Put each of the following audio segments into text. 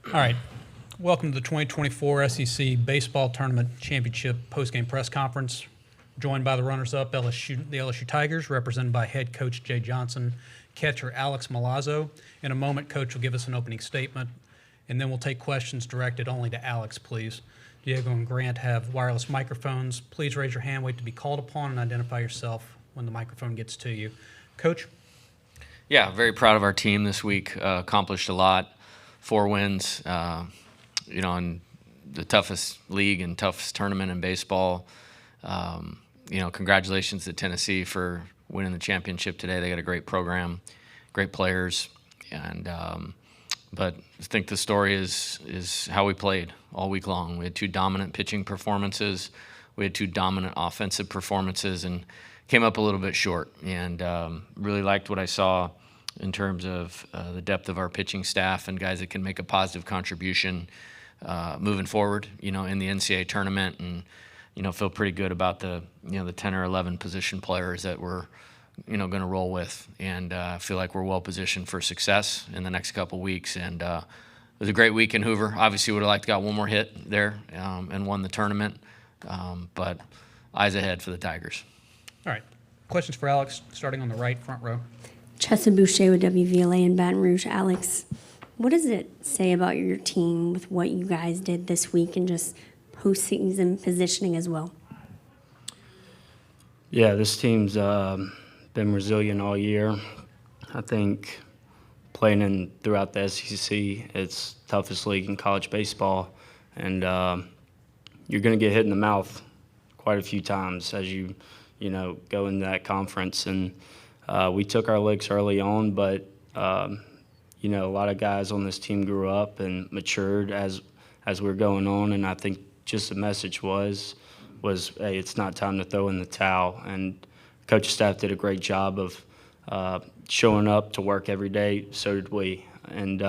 All right. Welcome to the 2024 SEC Baseball Tournament Championship postgame press conference. Joined by the runners-up, the LSU Tigers, represented by head coach Jay Johnson, catcher Alex Milazzo. In a moment, Coach will give us an opening statement, and then we'll take questions directed only to Alex, please. Diego and Grant have wireless microphones. Please raise your hand, wait to be called upon, and identify yourself when the microphone gets to you. Coach? Yeah, very proud of our team this week. Accomplished a lot. 4 wins, in the toughest league and toughest tournament in baseball. Congratulations to Tennessee for winning the championship today. They got a great program, great players, and but I think the story is how we played all week long. We had 2 dominant pitching performances. We had 2 dominant offensive performances, and came up a little bit short. And really liked what I saw in terms of the depth of our pitching staff and guys that can make a positive contribution moving forward, in the NCAA tournament, and feel pretty good about the 10 or 11 position players that we're going to roll with, and feel like we're well positioned for success in the next couple weeks. And it was a great week in Hoover. Obviously, would have liked to got one more hit there and won the tournament, but eyes ahead for the Tigers. All right. Questions for Alex, starting on the right front row. Chessa Boucher with WVLA in Baton Rouge. Alex, what does it say about your team with what you guys did this week and just postseason positioning as well? Yeah, this team's been resilient all year. I think playing throughout the SEC, it's the toughest league in college baseball, and you're going to get hit in the mouth quite a few times as you go into that conference. And we took our licks early on, but a lot of guys on this team grew up and matured as we were going on, and I think just the message was, hey, it's not time to throw in the towel. And coaching staff did a great job of showing up to work every day. So did we, and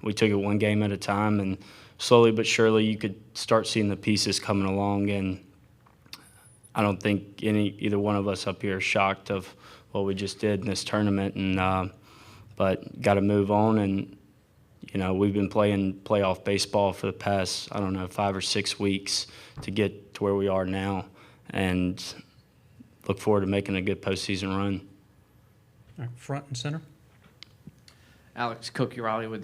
we took it one game at a time, and slowly but surely you could start seeing the pieces coming along. And I don't think either one of us up here is shocked of what we just did in this tournament, and but got to move on. And we've been playing playoff baseball for the past 5 or 6 weeks to get to where we are now, and look forward to making a good postseason run. All right, front and center. Alex Koki-Raleigh with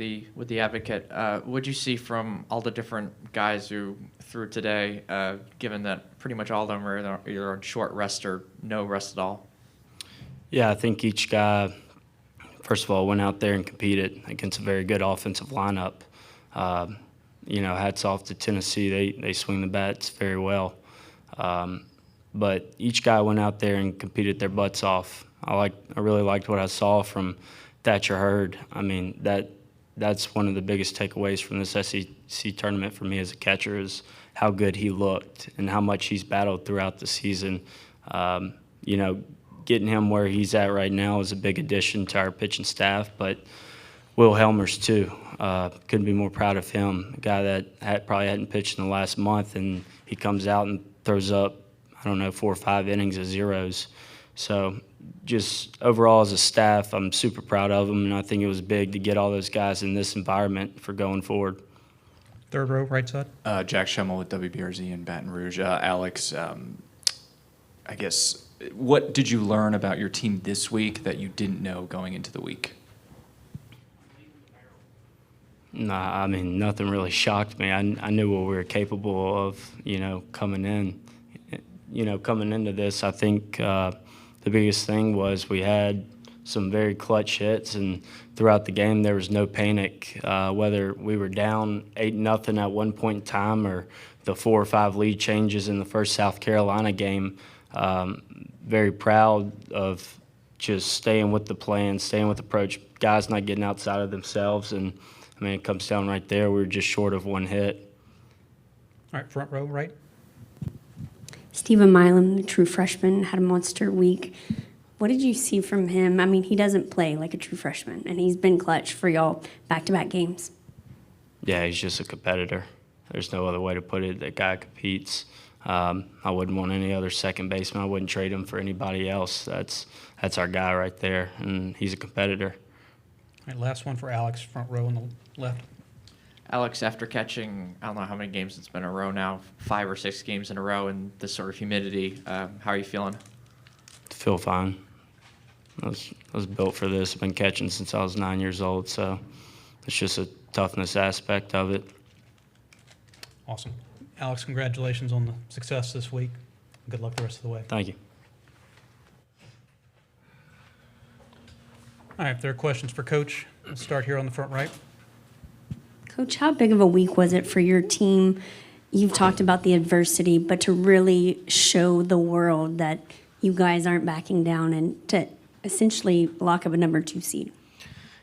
the Advocate. What'd you see from all the different guys who threw today, given that pretty much all of them are either on short rest or no rest at all? Yeah, I think each guy, first of all, went out there and competed against a very good offensive lineup. Hats off to Tennessee. They swing the bats very well. But each guy went out there and competed their butts off. I really liked what I saw from Thatcher Hurd. I mean, that's one of the biggest takeaways from this SEC tournament for me as a catcher is how good he looked and how much he's battled throughout the season. Getting him where he's at right now is a big addition to our pitching staff, but Will Helmers too. Couldn't be more proud of him, a guy that probably hadn't pitched in the last month, and he comes out and throws up, 4 or 5 innings of zeros. So just overall as a staff, I'm super proud of them, and I think it was big to get all those guys in this environment for going forward. Third row, right side. Jack Schemmel with WBRZ in Baton Rouge. Alex, I guess, what did you learn about your team this week that you didn't know going into the week? Nah, nothing really shocked me. I knew what we were capable of, coming in. Coming into this, I think the biggest thing was we had some very clutch hits, and throughout the game there was no panic, whether we were down 8-0 at one point in time or the 4 or 5 lead changes in the first South Carolina game. Very proud of just staying with the plan, staying with the approach, guys not getting outside of themselves. And, it comes down right there. We were just short of 1 hit. All right, front row, right. Stephen Milam, the true freshman, had a monster week. What did you see from him? He doesn't play like a true freshman, and he's been clutch for y'all back-to-back games. Yeah, he's just a competitor. There's no other way to put it. That guy competes. I wouldn't want any other second baseman. I wouldn't trade him for anybody else. That's our guy right there, and he's a competitor. All right, last one for Alex, front row on the left. Alex, after catching, I don't know how many games it's been in a row now, 5 or 6 games in a row in this sort of humidity, how are you feeling? Feel fine. I was built for this. I've been catching since I was 9 years old, so it's just a toughness aspect of it. Awesome. Alex, congratulations on the success this week. Good luck the rest of the way. Thank you. All right, if there are questions for Coach, let's start here on the front right. Coach, how big of a week was it for your team? You've talked about the adversity, but to really show the world that you guys aren't backing down and to essentially lock up a number 2 seed.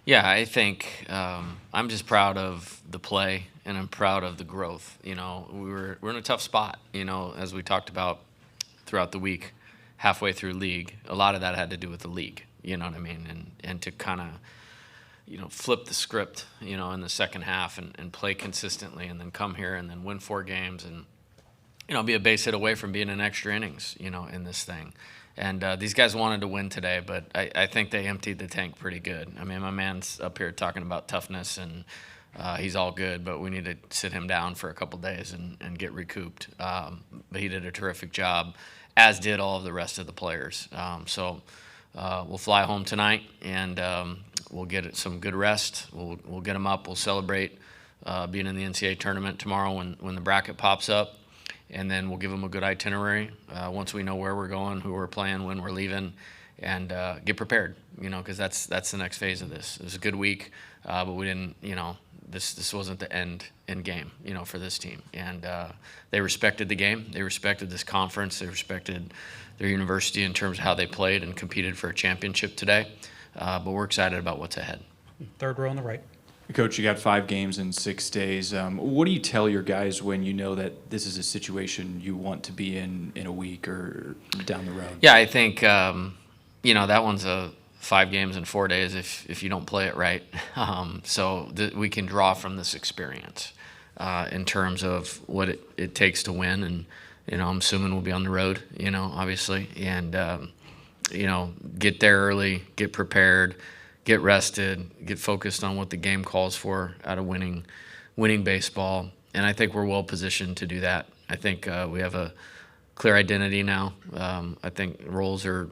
Yeah, I think I'm just proud of the play, and I'm proud of the growth. You know, we're in a tough spot. You know, as we talked about throughout the week, halfway through league, a lot of that had to do with the league. You know what I mean, and to kind of, you know, flip the script, you know, in the second half and play consistently, and then come here and then win 4 games and, you know, be a base hit away from being in extra innings, you know, in this thing. And these guys wanted to win today, but I think they emptied the tank pretty good. I mean, my man's up here talking about toughness, and he's all good, but we need to sit him down for a couple days and get recouped. But he did a terrific job, as did all of the rest of the players. So we'll fly home tonight, and we'll get some good rest. We'll get them up. We'll celebrate being in the NCAA tournament tomorrow when the bracket pops up. And then we'll give them a good itinerary once we know where we're going, who we're playing, when we're leaving, and get prepared, you know, because that's the next phase of this. It was a good week, but we didn't, you know, this wasn't the end game, you know, for this team. And they respected the game. They respected this conference. They respected their university in terms of how they played and competed for a championship today. But we're excited about what's ahead. Third row on the right. Coach, you got 5 games in 6 days. What do you tell your guys when you know that this is a situation you want to be in a week or down the road? Yeah, I think, you know, that one's a 5 games in 4 days if you don't play it right. So we can draw from this experience in terms of what it takes to win. And, you know, I'm assuming we'll be on the road, you know, obviously. And, you know, get there early, get prepared, get rested, get focused on what the game calls for out of winning baseball. And I think we're well positioned to do that. I think we have a clear identity now. I think roles are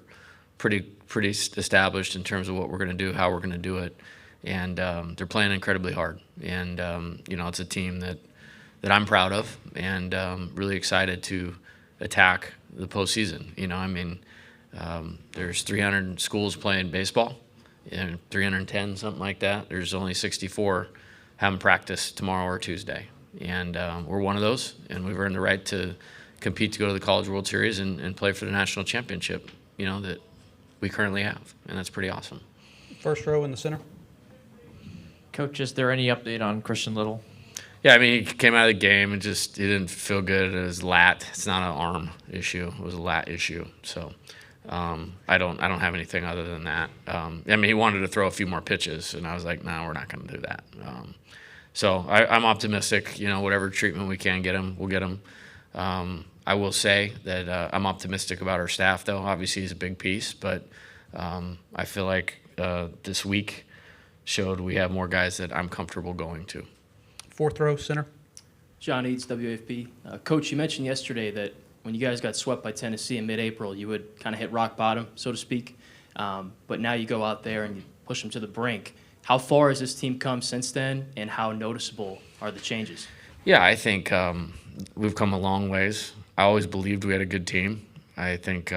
pretty established in terms of what we're going to do, how we're going to do it. And they're playing incredibly hard. And, you know, it's a team that I'm proud of and really excited to attack the postseason. You know, I mean, there's 300 schools playing baseball. 310, something like that. There's only 64 having practice tomorrow or Tuesday. And we're one of those, and we've earned the right to compete to go to the College World Series and play for the national championship, you know, that we currently have. And that's pretty awesome. First row in the center. Coach, is there any update on Christian Little? Yeah, I mean, he came out of the game and just he didn't feel good at his lat. It's not an arm issue. It was a lat issue. So I don't have anything other than that. I mean, he wanted to throw a few more pitches, and I was like, no, we're not going to do that. So I'm optimistic. You know, whatever treatment we can get him, we'll get him. I will say that I'm optimistic about our staff, though. Obviously, he's a big piece, but I feel like this week showed we have more guys that I'm comfortable going to. Fourth row center. John Eads, WAFB. Coach, you mentioned yesterday that when you guys got swept by Tennessee in mid-April, you would kind of hit rock bottom, so to speak. But now you go out there and you push them to the brink. How far has this team come since then, and how noticeable are the changes? Yeah, I think we've come a long ways. I always believed we had a good team. I think,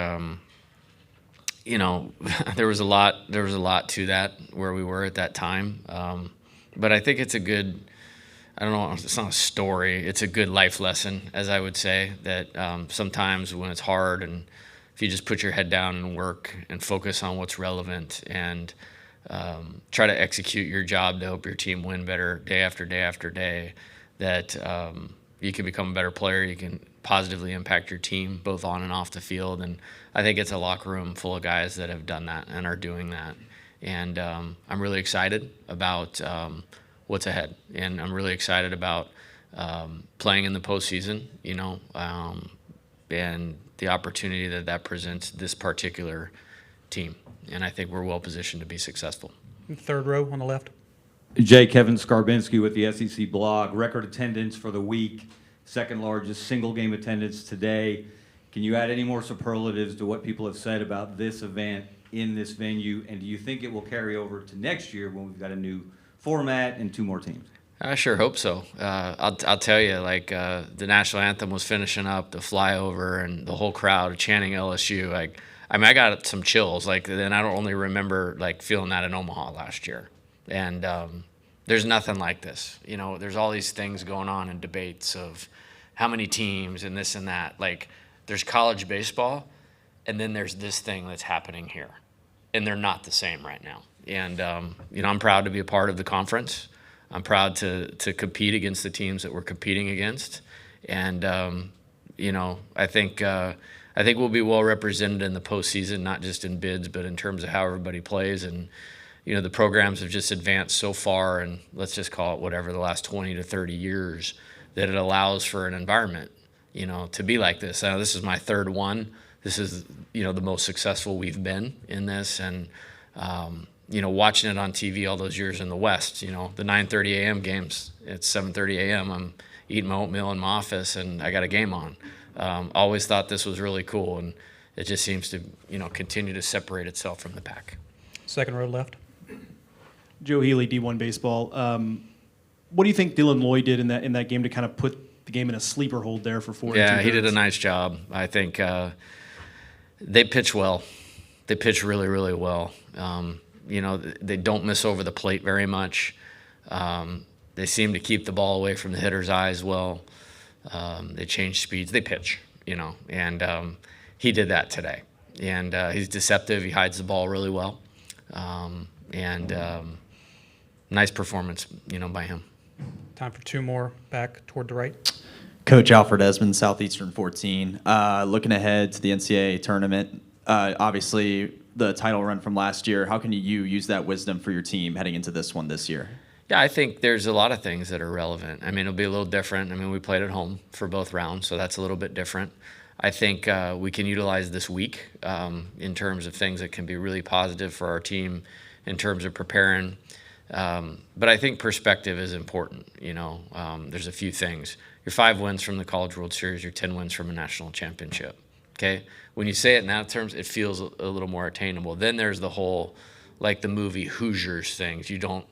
you know, there was a lot to that where we were at that time. But I think it's a good, I don't know, it's not a story. It's a good life lesson, as I would say, that sometimes when it's hard and if you just put your head down and work and focus on what's relevant and try to execute your job to help your team win better day after day after day, that you can become a better player. You can positively impact your team both on and off the field. And I think it's a locker room full of guys that have done that and are doing that. And I'm really excited about what's ahead. And I'm really excited about playing in the postseason, you know, and the opportunity that presents this particular team. And I think we're well positioned to be successful. Third row on the left. Jay, Kevin Skarbinski with the SEC blog. Record attendance for the week, second largest single game attendance today. Can you add any more superlatives to what people have said about this event in this venue? And do you think it will carry over to next year when we've got a new format and 2 more teams? I sure hope so. I'll tell you, the national anthem was finishing up, the flyover, and the whole crowd chanting LSU. I got some chills. Then I don't only remember feeling that in Omaha last year. And there's nothing like this. There's all these things going on in debates of how many teams and this and that. There's college baseball, and then there's this thing that's happening here, and they're not the same right now. And I'm proud to be a part of the conference. I'm proud to compete against the teams that we're competing against, and I think we'll be well represented in the postseason, not just in bids, but in terms of how everybody plays. And the programs have just advanced so far, and let's just call it whatever, the last 20 to 30 years, that it allows for an environment, to be like this. This is my third one. This is the most successful we've been in this, and watching it on TV all those years in the West, the 9:30 a.m. games, it's 7:30 a.m. I'm eating my oatmeal in my office, and I got a game on. Always thought this was really cool, and it just seems to, continue to separate itself from the pack. Second row left. Joe Healy, D1 Baseball. What do you think Dylan Lloyd did in that game to kind of put the game in a sleeper hold there for 4 Yeah, 2/3? he did a nice job. I think they pitch well. They pitch really, really well. They don't miss over the plate very much. They seem to keep the ball away from the hitter's eyes well. They change speeds. They pitch, and he did that today. And he's deceptive. He hides the ball really well. Nice performance, by him. Time for 2 more back toward the right. Coach Alfred Esmond, Southeastern 14. Looking ahead to the NCAA tournament, obviously the title run from last year, how can you use that wisdom for your team heading into this one this year? Yeah, I think there's a lot of things that are relevant. It'll be a little different. We played at home for both rounds, so that's a little bit different. I think we can utilize this week in terms of things that can be really positive for our team in terms of preparing. But I think perspective is important. There's a few things. Your 5 wins from the College World Series, your 10 wins from a national championship. Okay? When you say it in that terms, it feels a little more attainable. Then there's the whole, the movie Hoosiers things. You don't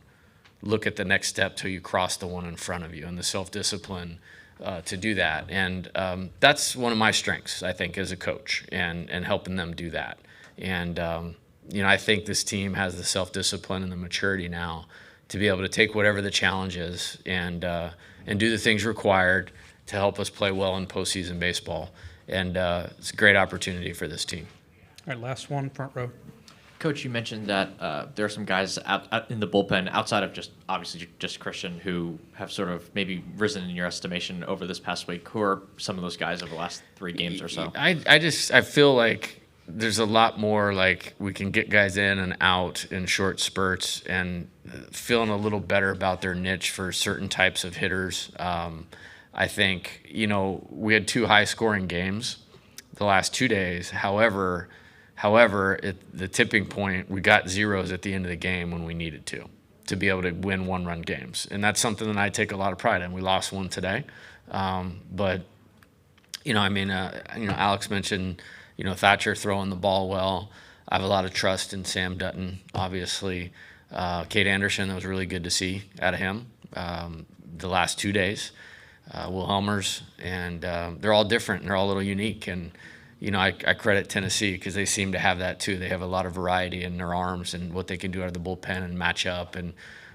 look at the next step till you cross the one in front of you, and the self-discipline to do that. And that's one of my strengths, I think, as a coach, and helping them do that. And I think this team has the self-discipline and the maturity now to be able to take whatever the challenge is and do the things required to help us play well in postseason baseball. And it's a great opportunity for this team. All right, last one, front row. Coach, you mentioned that there are some guys out in the bullpen outside of obviously just Christian who have sort of maybe risen in your estimation over this past week. Who are some of those guys over the last 3 games or so? I feel like there's a lot more we can get guys in and out in short spurts and feeling a little better about their niche for certain types of hitters. I think, we had 2 high-scoring games the last 2 days. However, the tipping point, we got zeros at the end of the game when we needed to be able to win 1-run games. And that's something that I take a lot of pride in. We lost one today. But, Alex mentioned, Thatcher throwing the ball well. I have a lot of trust in Sam Dutton, obviously. Kate Anderson, that was really good to see out of him the last 2 days. Will Helmers, and they're all different, and they're all a little unique. And, I credit Tennessee because they seem to have that too. They have a lot of variety in their arms and what they can do out of the bullpen and match up, and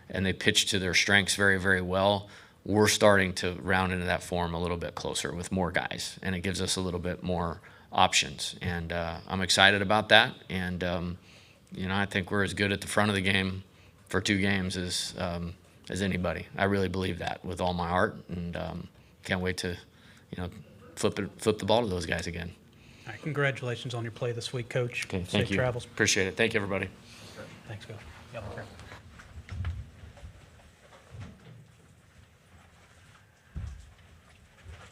they pitch to their strengths very, very well. We're starting to round into that form a little bit closer with more guys, and it gives us a little bit more options. And I'm excited about that. And, I think we're as good at the front of the game for 2 games as anybody. I really believe that with all my heart, and can't wait to, flip the ball to those guys again. All right, congratulations on your play this week, Coach. Okay, thank Safe you. travels. Appreciate it. Thank you, everybody. Thanks, Coach. Yep.